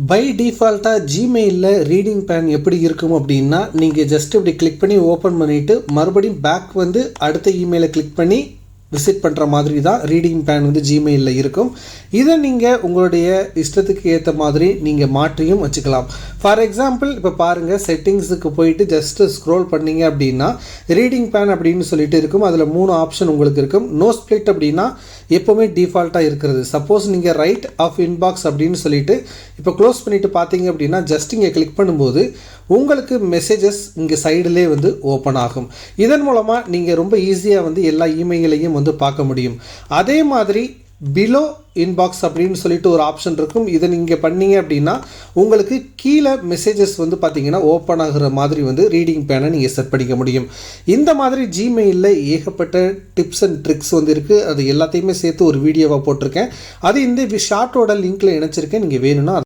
By டிஃபால்ட்டாக ஜிமெயிலில் reading pan எப்படி இருக்கும் அப்படின்னா, நீங்கள் ஜஸ்ட் இப்படி கிளிக் பண்ணி ஓப்பன் பண்ணிவிட்டு மறுபடியும் பேக் வந்து அடுத்த இமெயிலை கிளிக் பண்ணி விசிட் பண்ணுற மாதிரி தான் ரீடிங் பேன் வந்து ஜிமெயிலில் இருக்கும். இதை நீங்கள் உங்களுடைய இஷ்டத்துக்கு ஏற்ற மாதிரி நீங்கள் மாற்றியும் வச்சுக்கலாம். ஃபார் எக்ஸாம்பிள் இப்போ பாருங்கள், செட்டிங்ஸுக்கு போயிட்டு ஜஸ்ட்டு ஸ்க்ரோல் பண்ணிங்க அப்படின்னா ரீடிங் பேன் அப்படின்னு சொல்லிட்டு இருக்கும். அதில் 3 ஆப்ஷன் உங்களுக்கு இருக்கும். நோ ஸ்ப்ளிட் அப்படின்னா எப்போவுமே டிஃபால்ட்டாக இருக்கிறது. சப்போஸ் நீங்கள் ரைட் ஆஃப் இன்பாக்ஸ் அப்படின்னு சொல்லிட்டு இப்போ க்ளோஸ் பண்ணிவிட்டு பார்த்தீங்க அப்படின்னா ஜஸ்ட் இங்கே கிளிக் பண்ணும்போது உங்களுக்கு மெசேஜஸ் இங்கே சைடிலே வந்து ஓப்பன் ஆகும். இதன் மூலமாக நீங்கள் ரொம்ப ஈஸியாக வந்து எல்லா இமெயிலையும் வந்து பார்க்க முடியும். அதே மாதிரி பிலோ இன்பாக்ஸ் அப்படின்னு சொல்லிட்டு ஒரு ஆப்ஷன் இருக்கும். இதை நீங்கள் பண்ணீங்க அப்படின்னா உங்களுக்கு கீழே மெசேஜஸ் வந்து பார்த்தீங்கன்னா ஓப்பன் ஆகிற மாதிரி வந்து ரீடிங் பேனை நீங்கள் செட் பண்ணிக்க முடியும். இந்த மாதிரி ஜிமெயிலில் ஏகப்பட்ட டிப்ஸ் அண்ட் ட்ரிக்ஸ் வந்து இருக்குது. அது எல்லாத்தையுமே சேர்த்து ஒரு வீடியோவாக போட்டிருக்கேன். அது இந்த ஷார்ட்டோட லிங்க்கில் இணைச்சிருக்கேன். நீங்கள் வேணும்னா